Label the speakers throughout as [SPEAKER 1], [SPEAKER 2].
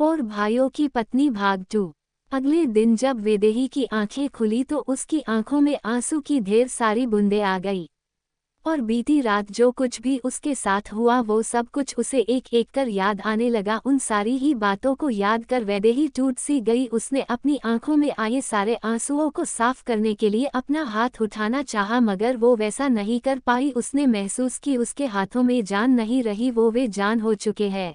[SPEAKER 1] Four भाइयों की पत्नी भाग 2। अगले दिन जब वैदेही की आंखें खुली तो उसकी आंखों में आंसू की ढेर सारी बूंदें आ गई। और बीती रात जो कुछ भी उसके साथ हुआ वो सब कुछ उसे एक एक कर याद आने लगा। उन सारी ही बातों को याद कर वैदेही टूट सी गई। उसने अपनी आंखों में आए सारे आंसुओं को साफ करने के लिए अपना हाथ उठाना चाहा, मगर वो वैसा नहीं कर पाई। उसने महसूस की उसके हाथों में जान नहीं रही, वो वे जान हो चुके हैं।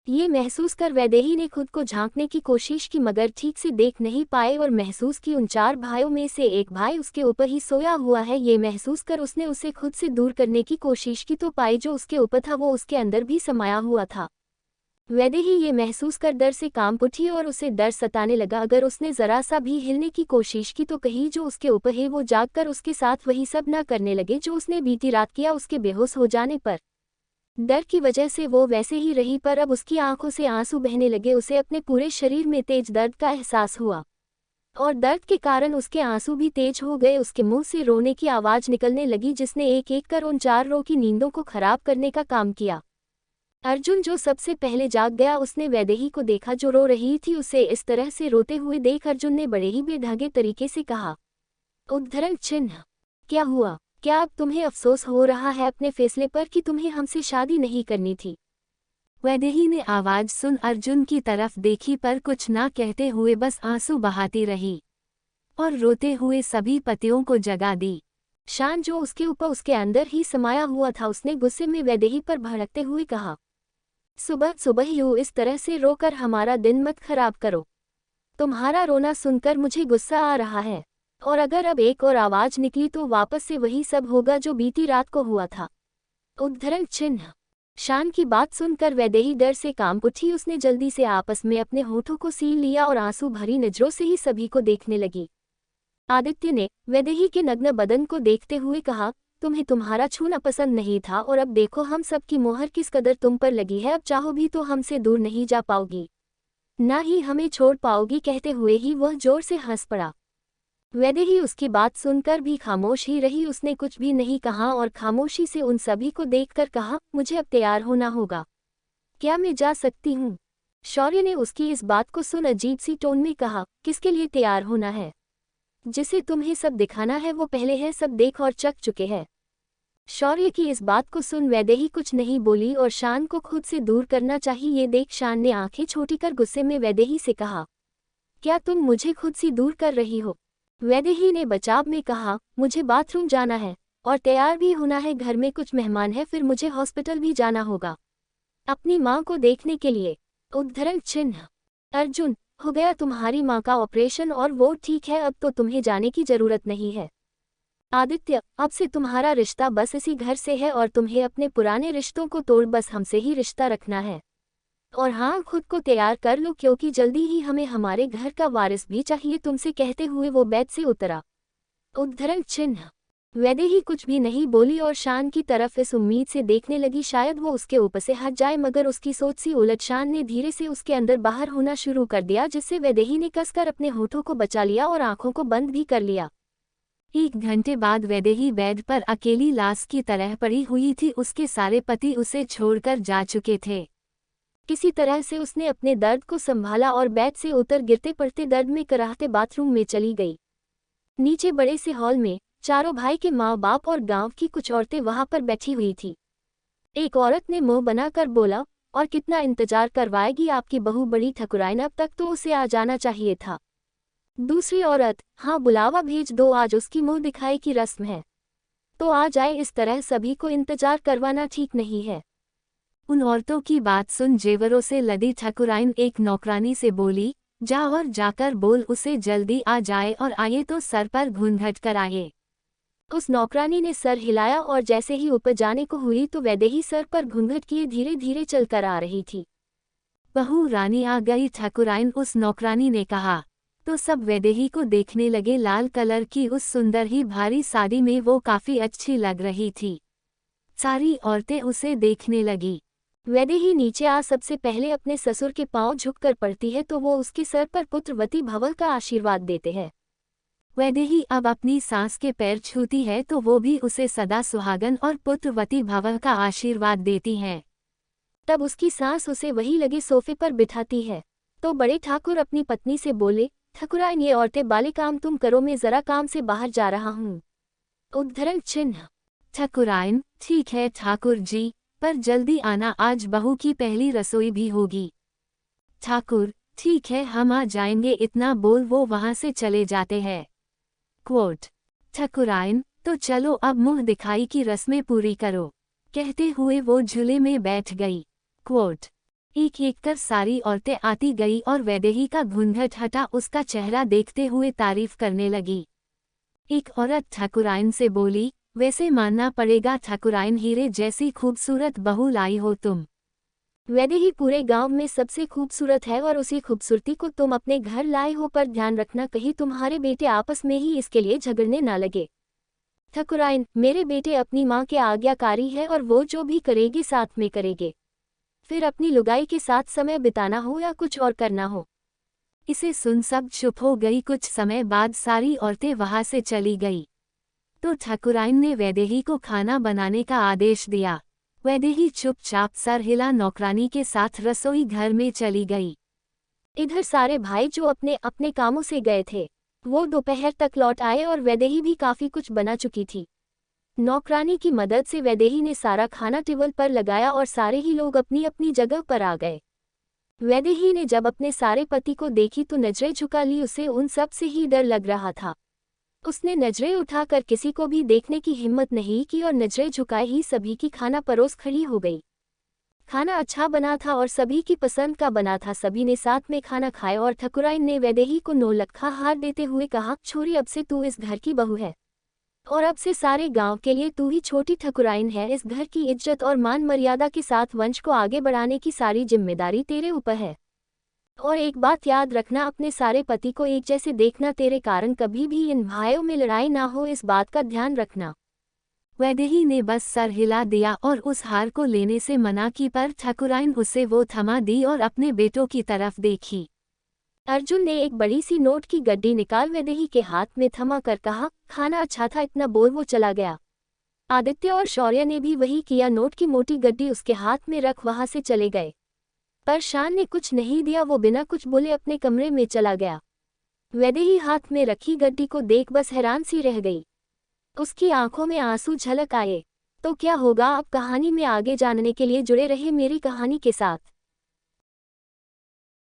[SPEAKER 1] ये महसूस कर वैदेही ने खुद को झांकने की कोशिश की, मगर ठीक से देख नहीं पाए और महसूस की उन 4 भाइयों में से एक भाई उसके ऊपर ही सोया हुआ है। ये महसूस कर उसने उसे खुद से दूर करने की कोशिश की तो पाई जो उसके ऊपर था वो उसके अंदर भी समाया हुआ था। वैदेही ये महसूस कर डर से कांप उठी और उसे डर सताने लगा। अगर उसने जरा सा भी हिलने की कोशिश की तो कहीं जो उसके ऊपर है वो जागकर उसके साथ वही सब न करने लगे जो उसने बीती रात किया। उसके बेहोश हो जाने पर डर की वजह से वो वैसे ही रही, पर अब उसकी आंखों से आंसू बहने लगे। उसे अपने पूरे शरीर में तेज दर्द का एहसास हुआ और दर्द के कारण उसके आंसू भी तेज हो गए। उसके मुंह से रोने की आवाज निकलने लगी जिसने एक एक कर उन 4 रो की नींदों को खराब करने का काम किया। अर्जुन जो सबसे पहले जाग गया, उसने वैदेही को देखा जो रो रही थी। उसे इस तरह से रोते हुए देख अर्जुन ने बड़े ही बेढंगे तरीके से कहा, उद्धरण चिन्ह, क्या हुआ? क्या अब तुम्हें अफसोस हो रहा है अपने फैसले पर कि तुम्हें हमसे शादी नहीं करनी थी? वैदेही ने आवाज सुन अर्जुन की तरफ देखी पर कुछ ना कहते हुए बस आंसू बहाती रही और रोते हुए सभी पतियों को जगा दी। शान जो उसके ऊपर उसके अंदर ही समाया हुआ था, उसने गुस्से में वैदेही पर भड़कते हुए कहा, सुबह सुबह यूं इस तरह से रोकर हमारा दिन मत खराब करो। तुम्हारा रोना सुनकर मुझे गुस्सा आ रहा है और अगर अब एक और आवाज निकली तो वापस से वही सब होगा जो बीती रात को हुआ था। उद्धरण चिन्ह। शान की बात सुनकर वैदेही डर से कांप उठी। उसने जल्दी से आपस में अपने होठों को सील लिया और आंसू भरी नजरों से ही सभी को देखने लगी। आदित्य ने वैदेही के नग्न बदन को देखते हुए कहा, तुम्हें तुम्हारा छूना पसंद नहीं था और अब देखो हम सब की मोहर किस कदर तुम पर लगी है। अब चाहो भी तो हमसे दूर नहीं जा पाओगी, ना ही हमें छोड़ पाओगी। कहते हुए ही वह जोर से हंस पड़ा। वैदेही उसकी बात सुनकर भी खामोश ही रही। उसने कुछ भी नहीं कहा और खामोशी से उन सभी को देखकर कहा, मुझे अब तैयार होना होगा, क्या मैं जा सकती हूँ? शौर्य ने उसकी इस बात को सुन अजीब सी टोन में कहा, किसके लिए तैयार होना है? जिसे तुम्हें सब दिखाना है वो पहले है सब देख और चक चुके हैं। शौर्य की इस बात को सुन वैदेही कुछ नहीं बोली और शान को खुद से दूर करना चाहिए ये देख शान ने आंखें छोटी कर गुस्से में वैदेही से कहा, क्या तुम मुझे खुद से दूर कर रही हो? वैदेही ने बचाव में कहा, मुझे बाथरूम जाना है और तैयार भी होना है, घर में कुछ मेहमान है, फिर मुझे हॉस्पिटल भी जाना होगा अपनी माँ को देखने के लिए। उद्धरण चिन्ह। अर्जुन, हो गया तुम्हारी माँ का ऑपरेशन और वो ठीक है, अब तो तुम्हें जाने की जरूरत नहीं है। आदित्य, अब से तुम्हारा रिश्ता बस इसी घर से है और तुम्हें अपने पुराने रिश्तों को तोड़ बस हमसे ही रिश्ता रखना है। और हाँ, खुद को तैयार कर लो क्योंकि जल्दी ही हमें हमारे घर का वारिस भी चाहिए, तुमसे कहते हुए वो बेड से उतरा। उद्धरण चिन्ह। वैदेही कुछ भी नहीं बोली और शान की तरफ इस उम्मीद से देखने लगी शायद वो उसके ऊपर से हट जाए, मगर उसकी सोच सी उलट। शान ने धीरे से उसके अंदर बाहर होना शुरू कर दिया जिससे वैदेही ने कसकर अपने होठों को बचा लिया और आंखों को बंद भी कर लिया। 1 घंटे बाद वैदेही बेड पर अकेली लाश की तरह पड़ी हुई थी। उसके सारे पति उसे छोड़कर जा चुके थे। किसी तरह से उसने अपने दर्द को संभाला और बेड से उतर गिरते पड़ते दर्द में कराहते बाथरूम में चली गई। नीचे बड़े से हॉल में चारों भाई के माँ बाप और गांव की कुछ औरतें वहां पर बैठी हुई थी। एक औरत ने मुंह बनाकर बोला, और कितना इंतजार करवाएगी आपकी बहू बड़ी ठकुराइन, अब तक तो उसे आ जाना चाहिए था। दूसरी औरत, हाँ बुलावा भेज दो, आज उसकी मुंह दिखाई की रस्म है, तो आ जाए, इस तरह सभी को इंतजार करवाना ठीक नहीं है। उन औरतों की बात सुन जेवरों से लदी ठकुराइन एक नौकरानी से बोली, जा और जाकर बोल उसे जल्दी आ जाए और आए तो सर पर घूंघट कर आए। उस नौकरानी ने सर हिलाया और जैसे ही ऊपर जाने को हुई तो वैदेही सर पर घूंघट किए धीरे धीरे चलकर आ रही थी। बहू रानी आ गई ठकुराइन, उस नौकरानी ने कहा। तो सब वैदेही को देखने लगे। लाल कलर की उस सुंदर ही भारी साड़ी में वो काफी अच्छी लग रही थी। सारी औरतें उसे देखने लगी। वैदेही नीचे आ सबसे पहले अपने ससुर के पांव झुककर पड़ती है तो वो उसके सर पर पुत्रवती भव का आशीर्वाद देते हैं। वैदेही अब अपनी सास के पैर छूती है तो वो भी उसे सदा सुहागन और पुत्रवती भव का आशीर्वाद देती हैं।
[SPEAKER 2] तब उसकी सास उसे वही लगे सोफे पर बिठाती है। तो बड़े ठाकुर अपनी पत्नी से बोले, ठाकुराइन ये औरतें बाले काम तुम करो, मैं जरा काम से बाहर जा रहा हूँ। उद्धरण चिन्ह।
[SPEAKER 1] ठाकुराइन, ठीक है ठाकुर जी, पर जल्दी आना, आज बहू की पहली रसोई भी होगी। ठाकुर, ठीक है हम आ जाएंगे, इतना बोल वो वहां से चले जाते हैं। क्वोट। ठाकुराइन, तो चलो अब मुंह दिखाई की रस्में पूरी करो, कहते हुए वो झूले में बैठ गई। क्वोट। एक एक कर सारी औरतें आती गई और वैदेही का घूंघट हटा उसका चेहरा देखते हुए तारीफ करने लगी। एक औरत ठाकुराइन से बोली, वैसे मानना पड़ेगा ठाकुराइन, हीरे जैसी खूबसूरत बहू लाई हो तुम।
[SPEAKER 2] वैदेही पूरे गांव में सबसे खूबसूरत है और उसी खूबसूरती को तुम अपने घर लाए हो, पर ध्यान रखना कहीं तुम्हारे बेटे आपस में ही इसके लिए झगड़ने ना लगे। ठाकुराइन, मेरे बेटे अपनी माँ के आज्ञाकारी है और वो जो भी करेगी साथ में करेंगे। फिर अपनी लुगाई के साथ समय बिताना हो या कुछ और करना हो।
[SPEAKER 1] इसे सुन सब चुप हो गई। कुछ समय बाद सारी औरतें वहां से चली गई। तो ठाकुराइन ने वैदेही को खाना बनाने का आदेश दिया। वैदेही चुपचाप सर हिला नौकरानी के साथ रसोई घर में चली गई।
[SPEAKER 2] इधर सारे भाई जो अपने अपने कामों से गए थे, वो दोपहर तक लौट आए और वैदेही भी काफी कुछ बना चुकी थी। नौकरानी की मदद से वैदेही ने सारा खाना टेबल पर लगाया और सारे ही लोग अपनी अपनी जगह पर आ गए। वैदेही ने जब अपने सारे पति को देखी तो नजरें झुका ली, उसे उन सब से ही डर लग रहा था। उसने नजरें उठाकर किसी को भी देखने की हिम्मत नहीं की और नजरें झुकाए ही सभी की खाना परोस खड़ी हो गई। खाना अच्छा बना था और सभी की पसंद का बना था। सभी ने साथ में खाना खाया और ठाकुराइन ने वैदेही को नौलखा हार देते हुए कहा, छोरी अब से तू इस घर की बहू है और अब से सारे गांव के लिए तू ही छोटी ठाकुराइन है। इस घर की इज्जत और मान मर्यादा के साथ वंश को आगे बढ़ाने की सारी जिम्मेदारी तेरे ऊपर है। और एक बात याद रखना, अपने सारे पति को एक जैसे देखना, तेरे कारण कभी भी इन भाइयों में लड़ाई ना हो, इस बात का ध्यान रखना।
[SPEAKER 1] वैदेही ने बस सर हिला दिया और उस हार को लेने से मना की, पर ठाकुराइन उसे वो थमा दी और अपने बेटों की तरफ देखी।
[SPEAKER 2] अर्जुन ने एक बड़ी सी नोट की गड्डी निकाल वैदेही के हाथ में थमा कर कहा, खाना अच्छा था, इतना बोल वो चला गया। आदित्य और शौर्य ने भी वही किया, नोट की मोटी गड्डी उसके हाथ में रख वहां से चले गए। पर शान ने कुछ नहीं दिया, वो बिना कुछ बोले अपने कमरे में चला गया। वैदेही हाथ में रखी गड्डी को देख बस हैरान सी रह गई। उसकी आंखों में आंसू झलक आए। तो क्या होगा अब, कहानी में आगे जानने के लिए जुड़े रहे मेरी कहानी के साथ।